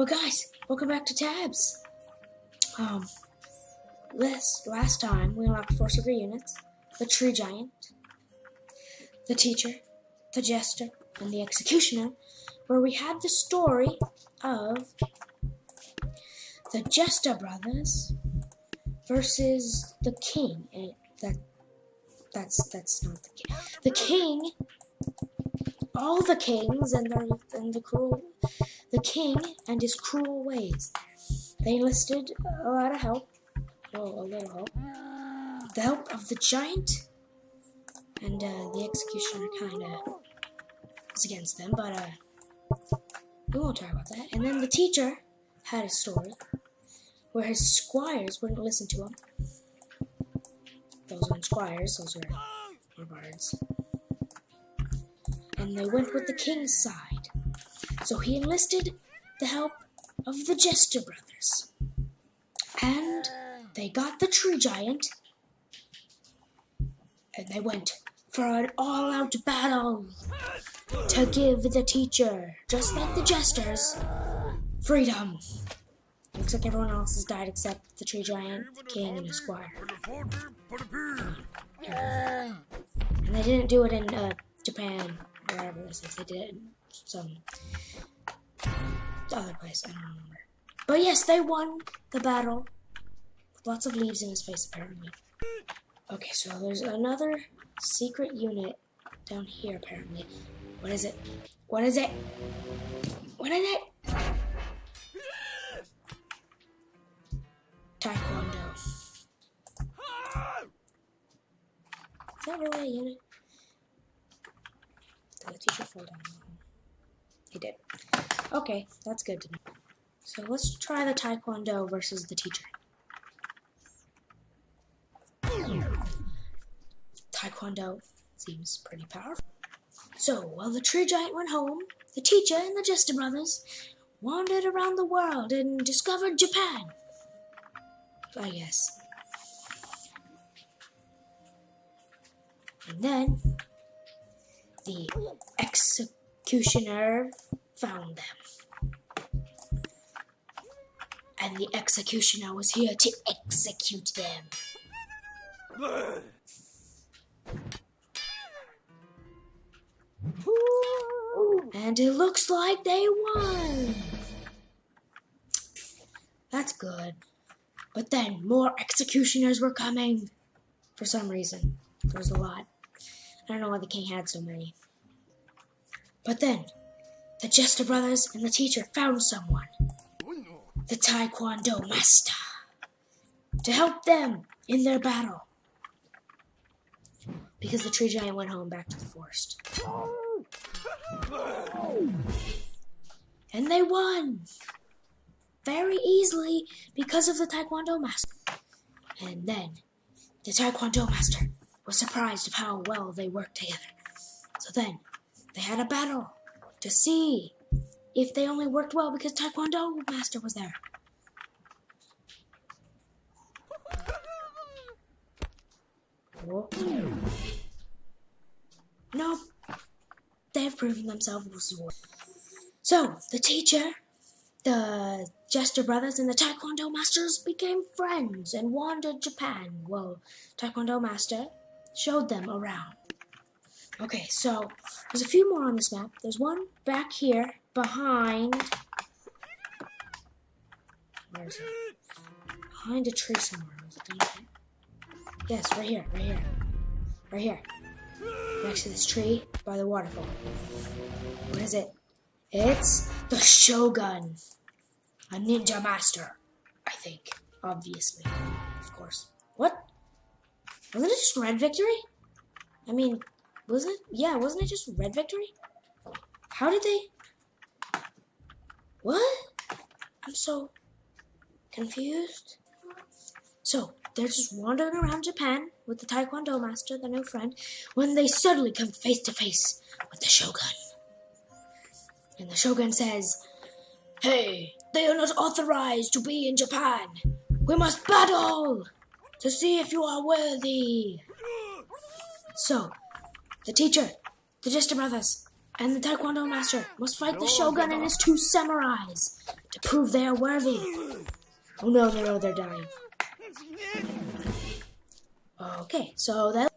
But guys, welcome back to Tabs. Last time we unlocked 4 secret units: the Tree Giant, the Teacher, the Jester, and the Executioner, where we had the story of the Jester brothers versus the King. And that's not the King. The King, all the kings and the King and his cruel ways. They enlisted a lot of help. Well, a little help. The help of the Giant and the Executioner kind of was against them, but we won't talk about that. And then the Teacher had a story where his squires wouldn't listen to him. Those aren't squires, those are bards. And they went with the King's side. So he enlisted the help of the Jester brothers. And they got the Tree Giant. And they went for an all-out battle to give the Teacher, just like the Jesters, freedom. Looks like everyone else has died except the Tree Giant, the King, and his squire. And they didn't do it in Japan, or wherever this is. They did it in some other place, I don't remember. But yes, they won the battle. With lots of leaves in his face, apparently. Okay, so there's another secret unit down here, apparently. What is it? What is it? What is it? Taekwondo. Is that really a unit? Did the Teacher fall down? He did. Okay, that's good to know. So let's try the Taekwondo versus the Teacher. Taekwondo seems pretty powerful. So, while the Tree Giant went home, the Teacher and the Jester brothers wandered around the world and discovered Japan. I guess. And then the Executioner found them. And the Executioner was here to execute them. And it looks like they won. That's good. But then more executioners were coming. For some reason. There was a lot. I don't know why the King had so many. But then the Jester brothers and the Teacher found someone. The Taekwondo master. To help them in their battle. Because the Tree Giant went home back to the forest. And they won! Very easily because of the Taekwondo master. And then the Taekwondo master was surprised of how well they worked together. So then they had a battle to see if they only worked well because Taekwondo master was there. Oh. Nope. They've proven themselves. So, the Teacher, the Jester brothers, and the Taekwondo masters became friends and wandered Japan. Well, Taekwondo master showed them around. Okay, so there's a few more on this map. There's one back here behind. Where is it? Behind a tree somewhere. Is it down here? Yes, right here, right here. Right here. Next to this tree by the waterfall. What is it? It's the Shogun. A ninja master, I think. Obviously. Of course. What? Wasn't it just red victory? I mean, wasn't it? Yeah, wasn't it just red victory? How did they? What? I'm so confused. So, they're just wandering around Japan with the Taekwondo master, their new friend, when they suddenly come face to face with the Shogun. And the Shogun says, "Hey, they are not authorized to be in Japan. We must battle to see if you are worthy." So, the Teacher, the Jester brothers, and the Taekwondo master must fight the Shogun and his 2 samurais to prove they are worthy. Oh no, they're dying. Okay, so then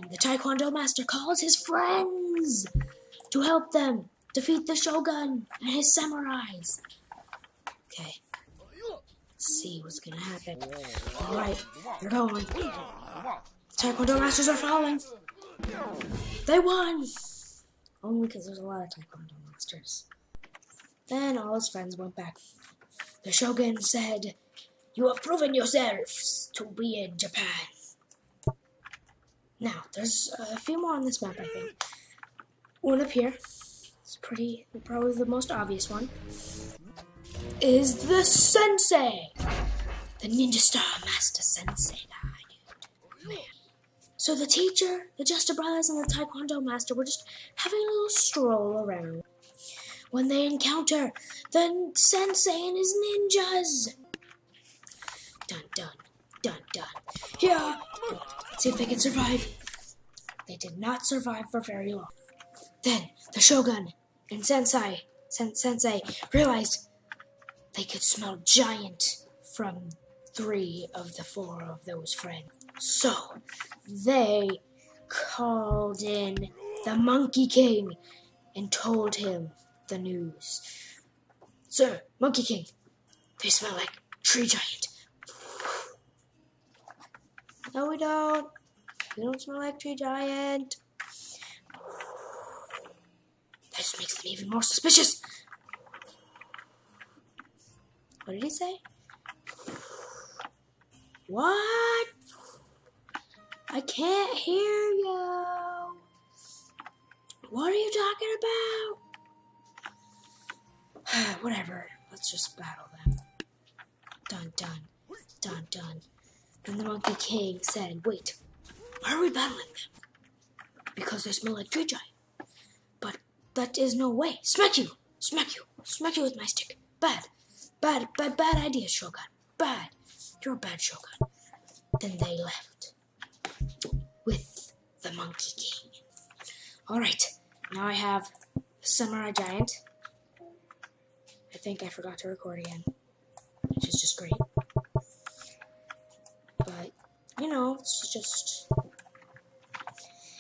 the Taekwondo master calls his friends to help them defeat the Shogun and his samurais. Okay, let's see what's gonna happen. Alright, they're going. The Taekwondo masters are following. They won! Only because there's a lot of Taekwondo masters. Then all his friends went back. The Shogun said, "You have proven yourselves to be in Japan." Now, there's a few more on this map, I think. One up here, it's probably the most obvious one, is the Sensei! The Ninja Star Master Sensei guy, dude. Man. So the teacher, the Jester brothers, and the Taekwondo master were just having a little stroll around when they encounter the Sensei and his ninjas. Dun dun, dun dun. Yeah! Let's see if they can survive. They did not survive for very long. Then the Shogun and Sensei realized they could smell giant from 3 of the 4 of those friends. So they called in the Monkey King and told him the news. "Sir, Monkey King, they smell like tree giant." "No, we don't. We don't smell like tree giant." This makes them even more suspicious. What did he say? What? I can't hear you. What are you talking about? Whatever. Let's just battle them. Dun dun. Dun dun. And the Monkey King said, "Wait, why are we battling them?" "Because they smell like tree giant." "But that is no way. Smack you! Smack you! Smack you with my stick. Bad idea, Shogun. Bad. You're a bad Shogun." Then they left with the Monkey King. Alright, now I have the Samurai Giant. I think I forgot to record again, which is just great. But, you know, it's just...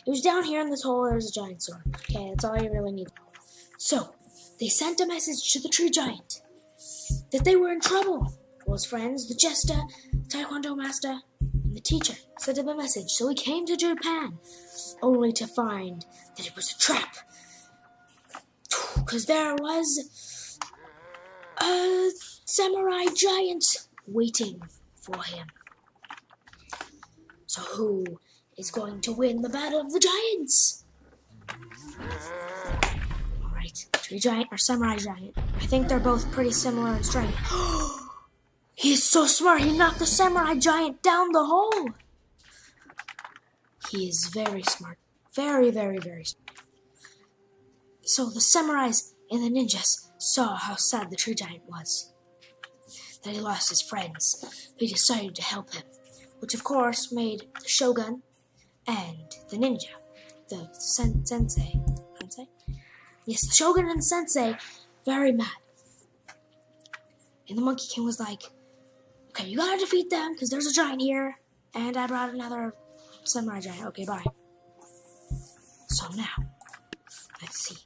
It was down here in this hole, there was a giant sword. Okay, that's all you really need. So, they sent a message to the tree giant that they were in trouble. Well, his friends, the Jester, Taekwondo master, and the teacher sent him a message. So he came to Japan, only to find that it was a trap. Because there was a samurai giant waiting for him. So who is going to win the battle of the giants? Alright, tree giant or samurai giant. I think they're both pretty similar in strength. He is so smart, he knocked the samurai giant down the hole. He is very smart. Very, very, very smart. So the samurais and the ninjas saw how sad the tree giant was, that he lost his friends. They decided to help him, which of course made the Shogun and the ninja, the sensei? Yes, the Shogun and Sensei, very mad. And the Monkey King was like, "Okay, you gotta defeat them, because there's a giant here, and I brought another samurai giant. Okay, bye." So now, let's see.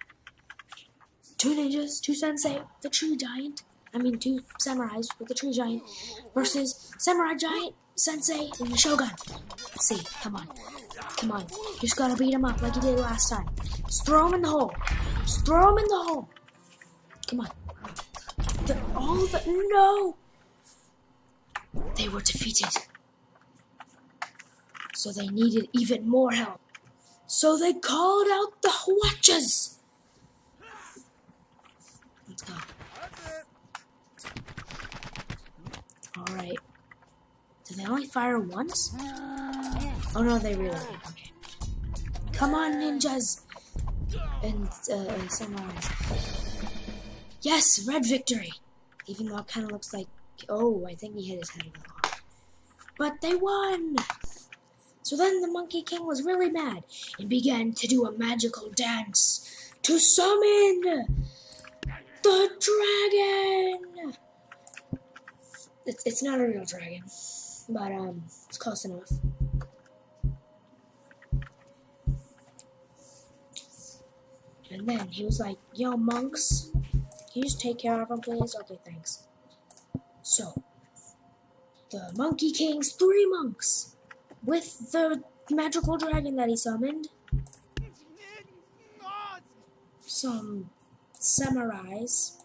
2 ninjas, 2 sensei, the tree giant, 2 samurais with the tree giant, versus samurai giant, sensei, and the Shogun. Let's see, come on. You just gotta beat him up like you did last time. Just throw him in the hole. Come on. No! They were defeated. So they needed even more help. So they called out the Watchers. Let's go. Alright. Do they only fire once? Oh no, they really do. Okay. Come on, ninjas! And samurais. Yes, red victory! Even though it kind of looks like... Oh, I think he hit his head a little. But they won! So then the Monkey King was really mad and began to do a magical dance to summon the dragon. It's not a real dragon, but it's close enough. And then he was like, "Yo, monks, can you just take care of him, please?" "Okay, thanks." So the Monkey King's 3 monks with the magical dragon that he summoned, some samurais,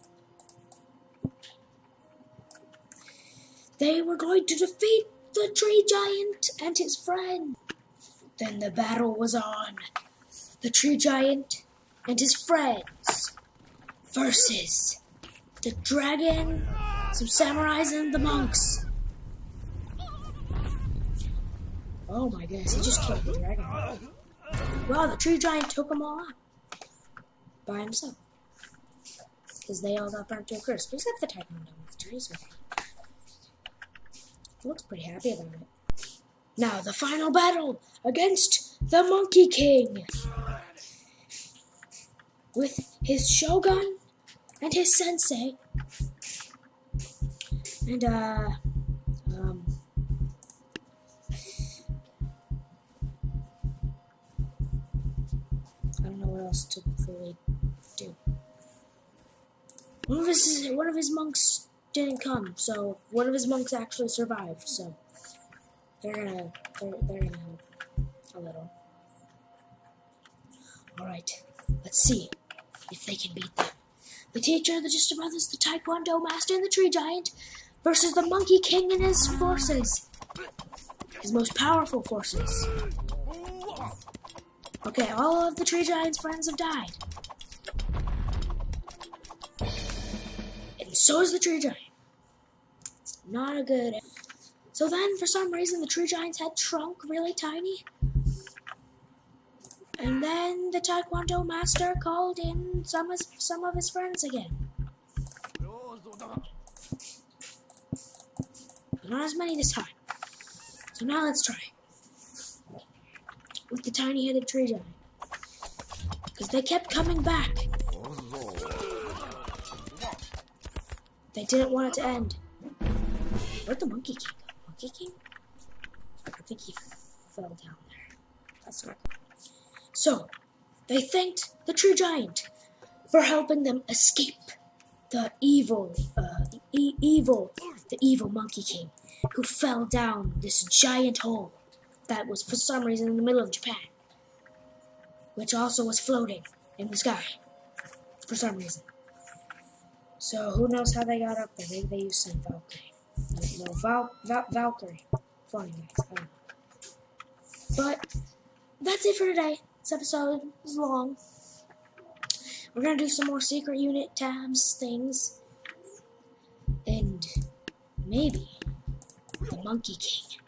they were going to defeat the tree giant and his friend. Then the battle was on. The tree giant and his friends versus the dragon, some samurais, and the monks. Oh my goodness, he just killed the dragon. Wow, the tree giant took them all out by himself. Because they all got burnt to a crisp, except the taekwondo master. He's okay. He looks pretty happy about it. Now, the final battle against the Monkey King. With his shogun and his sensei. And, I don't know what else to really do. One of his monks didn't come, so one of his monks actually survived, so they're gonna help a little. Alright, let's see if they can beat them. The teacher, the Gister brothers, the taekwondo master, and the tree giant versus the Monkey King and his forces. His most powerful forces. Okay, all of the tree giant's friends have died. And so is the tree giant. It's not a good... So then, for some reason, the tree giant's head shrunk really tiny. And then the taekwondo master called in some of his friends again. But not as many this time. So now let's try. With the tiny-headed tree giant. Because they kept coming back. They didn't want it to end. Where'd the Monkey King go? Monkey King? I think he fell down there. That's not good. So, they thanked the tree giant for helping them escape the evil Monkey King, who fell down this giant hole that was for some reason in the middle of Japan, which also was floating in the sky for some reason. So who knows how they got up there? Maybe they used some Valkyrie. Valkyrie. Flying guys. I don't know. But that's it for today. This episode is long. We're gonna do some more secret unit tabs things. And maybe the Monkey King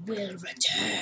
will return.